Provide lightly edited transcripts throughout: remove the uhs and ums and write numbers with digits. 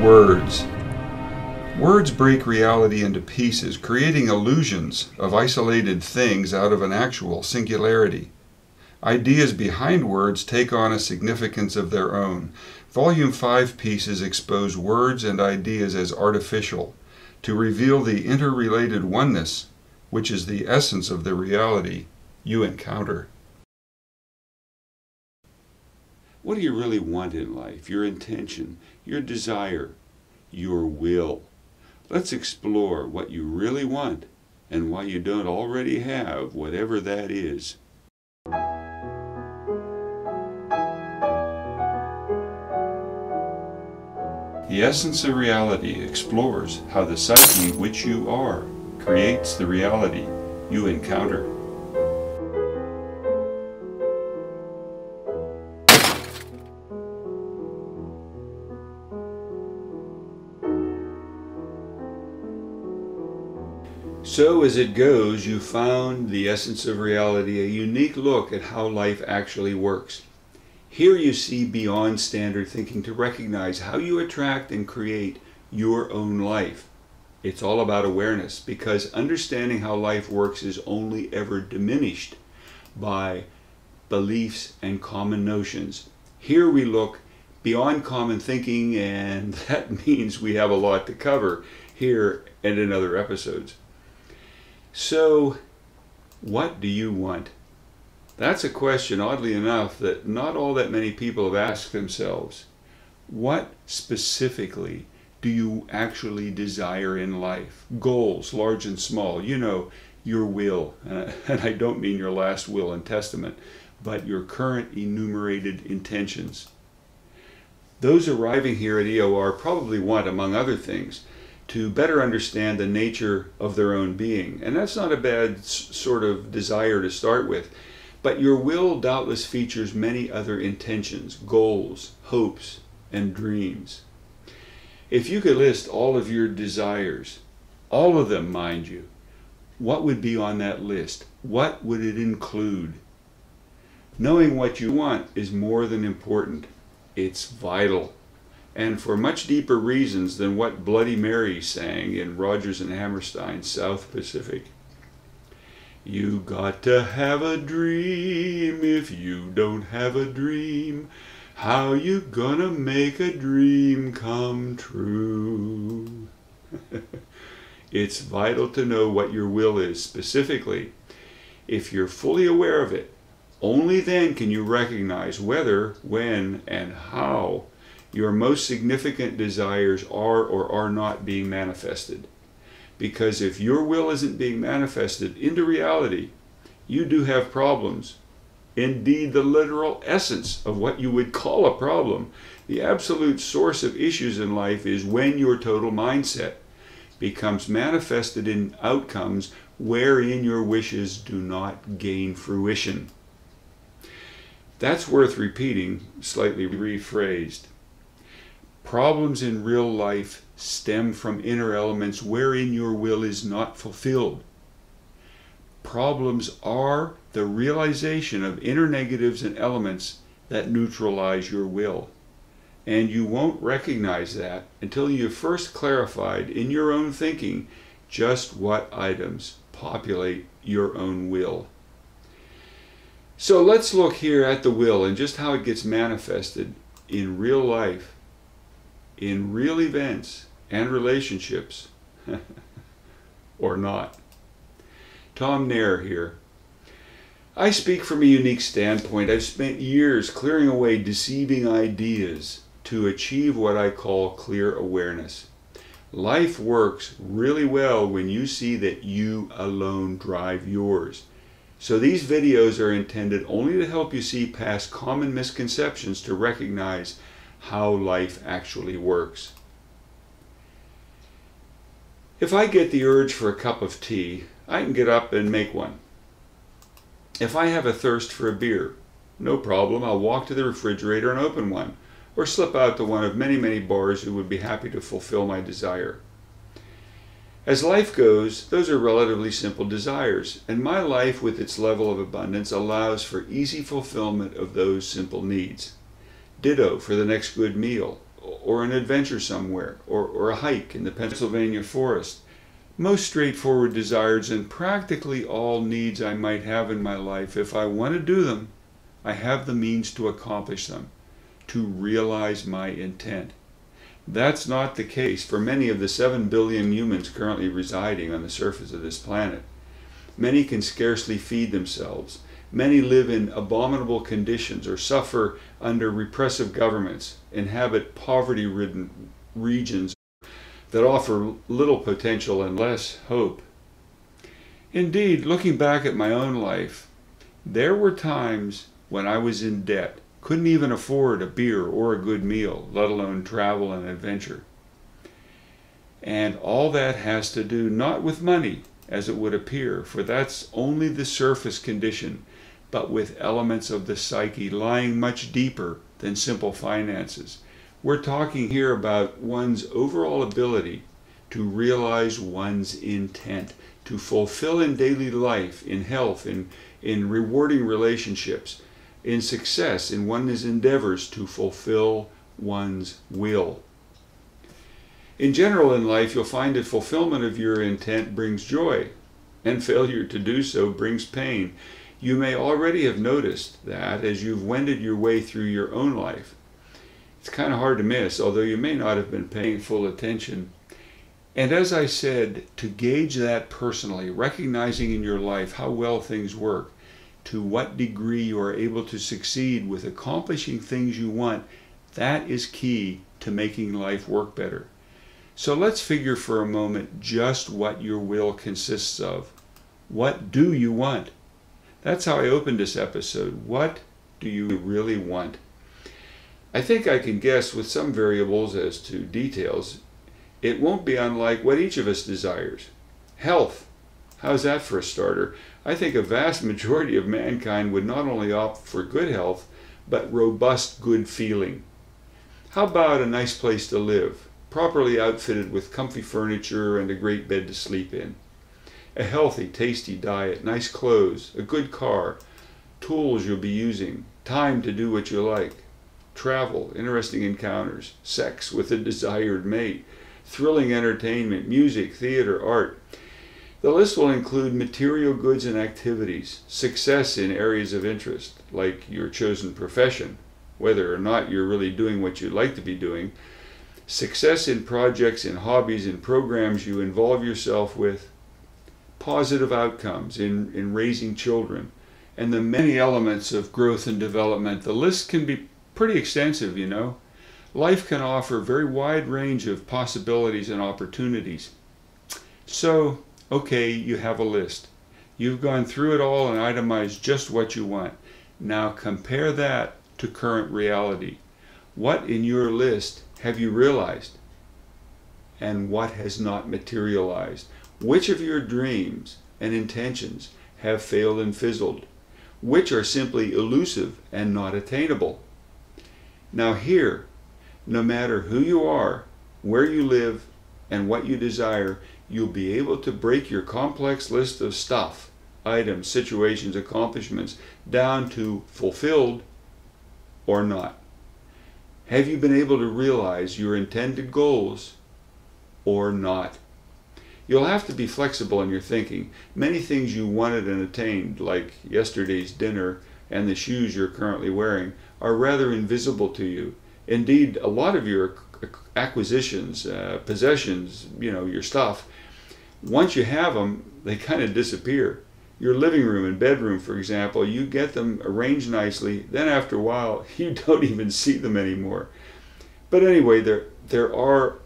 Words. Words break reality into pieces, creating illusions of isolated things out of an actual singularity. Ideas behind words take on a significance of their own. Volume 5 pieces expose words and ideas as artificial, to reveal the interrelated oneness, which is the essence of the reality you encounter. What do you really want in life? Your intention, your desire, your will. Let's explore what you really want and why you don't already have whatever that is. The Essence of Reality explores how the psyche which you are creates the reality you encounter. So as it goes, you found the Essence of Reality, a unique look at how life actually works. Here you see beyond standard thinking to recognize how you attract and create your own life. It's all about awareness, because understanding how life works is only ever diminished by beliefs and common notions. Here we look beyond common thinking, and that means we have a lot to cover here and in other episodes. So, what do you want? That's a question, oddly enough, that not all that many people have asked themselves. What specifically do you actually desire in life? Goals, large and small. You know, your will. And I don't mean your last will and testament, but your current enumerated intentions. Those arriving here at EoR probably want, among other things, to better understand the nature of their own being. And that's not a bad sort of desire to start with. But your will doubtless features many other intentions, goals, hopes, and dreams. If you could list all of your desires, all of them, mind you, what would be on that list? What would it include? Knowing what you want is more than important. It's vital. And for much deeper reasons than what Bloody Mary sang in Rodgers and Hammerstein's South Pacific. You got to have a dream. If you don't have a dream, how you gonna make a dream come true? It's vital to know what your will is specifically. If you're fully aware of it, only then can you recognize whether, when, and how your most significant desires are or are not being manifested. Because if your will isn't being manifested into reality, you do have problems. Indeed, the literal essence of what you would call a problem, the absolute source of issues in life, is when your total mindset becomes manifested in outcomes wherein your wishes do not gain fruition. That's worth repeating, slightly rephrased. Problems in real life stem from inner elements wherein your will is not fulfilled. Problems are the realization of inner negatives and elements that neutralize your will. And you won't recognize that until you've first clarified in your own thinking just what items populate your own will. So let's look here at the will and just how it gets manifested in real life, in real events and relationships, or not. Tom Nair here. I speak from a unique standpoint. I've spent years clearing away deceiving ideas to achieve what I call clear awareness. Life works really well when you see that you alone drive yours. So these videos are intended only to help you see past common misconceptions to recognize how life actually works. If I get the urge for a cup of tea, I can get up and make one. If I have a thirst for a beer, no problem, I'll walk to the refrigerator and open one, or slip out to one of many, many bars who would be happy to fulfill my desire. As life goes, those are relatively simple desires, and my life with its level of abundance allows for easy fulfillment of those simple needs. Ditto for the next good meal, or an adventure somewhere, or a hike in the Pennsylvania forest. Most straightforward desires and practically all needs I might have in my life, if I want to do them, I have the means to accomplish them, to realize my intent. That's not the case for many of the 7 billion humans currently residing on the surface of this planet. Many can scarcely feed themselves. Many live in abominable conditions or suffer under repressive governments, inhabit poverty-ridden regions that offer little potential and less hope. Indeed, looking back at my own life, there were times when I was in debt, couldn't even afford a beer or a good meal, let alone travel and adventure. And all that has to do not with money, as it would appear, for that's only the surface condition, but with elements of the psyche lying much deeper than simple finances. We're talking here about one's overall ability to realize one's intent, to fulfill in daily life, in health, in rewarding relationships, in success, in one's endeavors to fulfill one's will. In general in life, you'll find that fulfillment of your intent brings joy, and failure to do so brings pain. You may already have noticed that as you've wended your way through your own life. It's kind of hard to miss, although you may not have been paying full attention. And as I said, to gauge that personally, recognizing in your life how well things work, to what degree you are able to succeed with accomplishing things you want, that is key to making life work better. So let's figure for a moment just what your will consists of. What do you want? That's how I opened this episode. What do you really want? I think I can guess with some variables as to details. It won't be unlike what each of us desires. Health. How's that for a starter? I think a vast majority of mankind would not only opt for good health, but robust good feeling. How about a nice place to live, properly outfitted with comfy furniture and a great bed to sleep in? A healthy, tasty diet, nice clothes, a good car, tools you'll be using, time to do what you like, travel, interesting encounters, sex with a desired mate, thrilling entertainment, music, theater, art. The list will include material goods and activities, success in areas of interest, like your chosen profession, whether or not you're really doing what you'd like to be doing, success in projects and hobbies and programs you involve yourself with, positive outcomes in raising children, and the many elements of growth and development. The list can be pretty extensive, you know. Life can offer a very wide range of possibilities and opportunities. So, okay, you have a list. You've gone through it all and itemized just what you want. Now compare that to current reality. What in your list have you realized? And what has not materialized? Which of your dreams and intentions have failed and fizzled? Which are simply elusive and not attainable? Now here, no matter who you are, where you live, and what you desire, you'll be able to break your complex list of stuff, items, situations, accomplishments, down to fulfilled or not. Have you been able to realize your intended goals or not? You'll have to be flexible in your thinking. Many things you wanted and attained, like yesterday's dinner and the shoes you're currently wearing, are rather invisible to you. Indeed, a lot of your acquisitions, possessions, your stuff, once you have them, they kind of disappear. Your living room and bedroom, for example, you get them arranged nicely, then after a while, you don't even see them anymore. But anyway, there are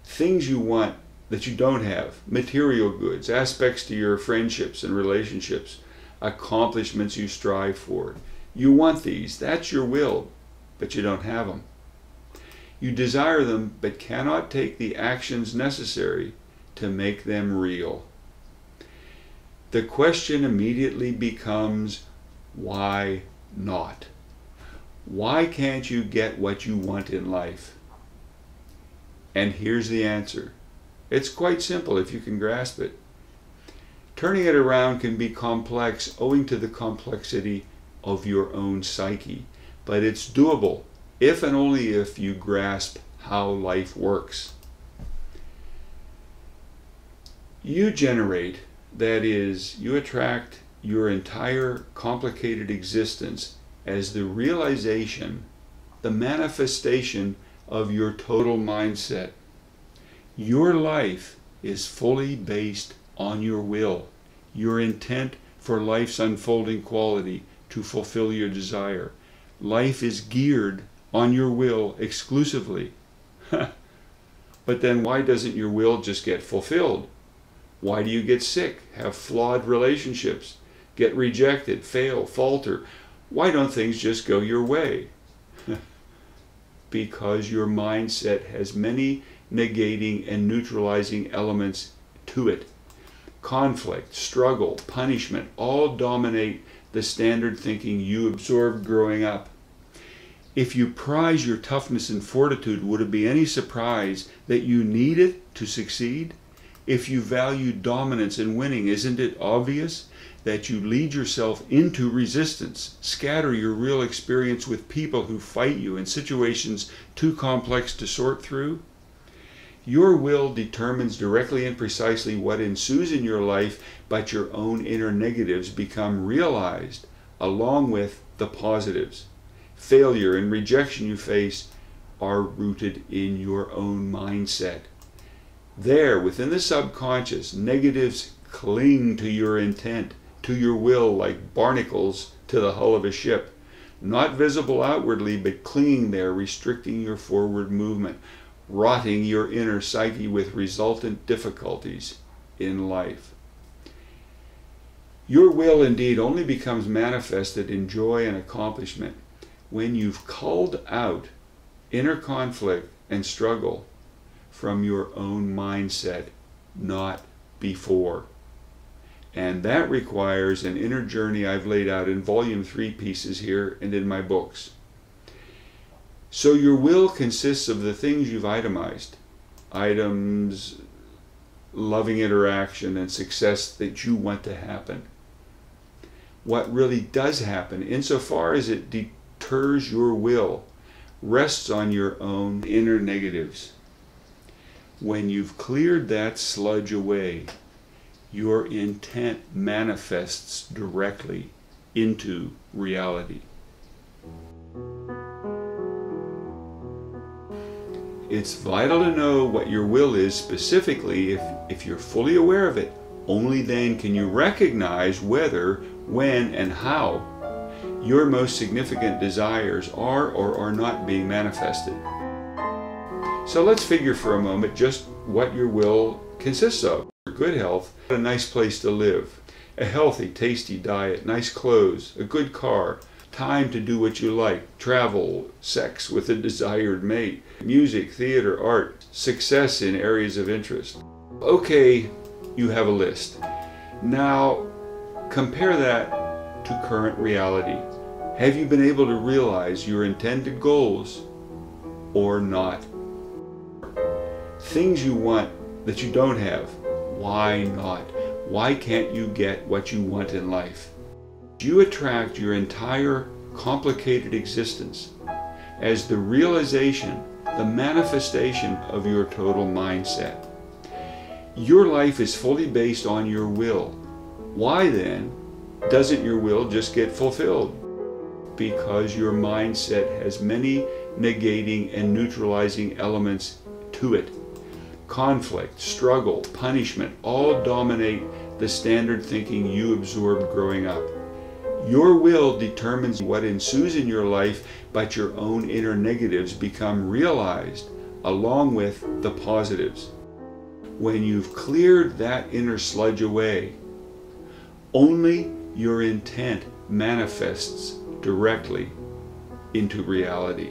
things you want that you don't have, material goods, aspects to your friendships and relationships, accomplishments you strive for. You want these, that's your will, but you don't have them. You desire them, but cannot take the actions necessary to make them real. The question immediately becomes, why not? Why can't you get what you want in life? And here's the answer. It's quite simple if you can grasp it. Turning it around can be complex owing to the complexity of your own psyche, but it's doable if and only if you grasp how life works. You generate, that is, you attract your entire complicated existence as the realization, the manifestation of your total mindset. Your life is fully based on your will, your intent for life's unfolding quality to fulfill your desire. Life is geared on your will exclusively. But then why doesn't your will just get fulfilled? Why do you get sick, have flawed relationships, get rejected, fail, falter? Why don't things just go your way? Because your mindset has many negating and neutralizing elements to it. Conflict, struggle, punishment all dominate the standard thinking you absorbed growing up. If you prize your toughness and fortitude, would it be any surprise that you need it to succeed? If you value dominance and winning, isn't it obvious that you lead yourself into resistance, scatter your real experience with people who fight you in situations too complex to sort through? Your will determines directly and precisely what ensues in your life, but your own inner negatives become realized along with the positives. Failure and rejection you face are rooted in your own mindset. There, within the subconscious, negatives cling to your intent, to your will, like barnacles to the hull of a ship, not visible outwardly, but clinging there, restricting your forward movement, rotting your inner psyche with resultant difficulties in life. Your will indeed only becomes manifested in joy and accomplishment when you've culled out inner conflict and struggle from your own mindset, not before. And that requires an inner journey I've laid out in volume 3 pieces here and in my books. So your will consists of the things you've itemized. Items, loving interaction, and success that you want to happen. What really does happen, insofar as it deters your will, rests on your own inner negatives. When you've cleared that sludge away, your intent manifests directly into reality. It's vital to know what your will is specifically. If you're fully aware of it, only then can you recognize whether, when, and how your most significant desires are or are not being manifested. So let's figure for a moment just what your will consists of. Good health, a nice place to live, a healthy, tasty diet, nice clothes, a good car, time to do what you like, travel, sex with a desired mate, music, theater, art, success in areas of interest. Okay, you have a list. Now, compare that to current reality. Have you been able to realize your intended goals or not? Things you want that you don't have, why not? Why can't you get what you want in life? You attract your entire complicated existence as the realization, the manifestation of your total mindset. Your life is fully based on your will. Why then doesn't your will just get fulfilled? Because your mindset has many negating and neutralizing elements to it. Conflict, struggle, punishment all dominate the standard thinking you absorbed growing up. Your will determines what ensues in your life, but your own inner negatives become realized along with the positives. When you've cleared that inner sludge away, only your intent manifests directly into reality.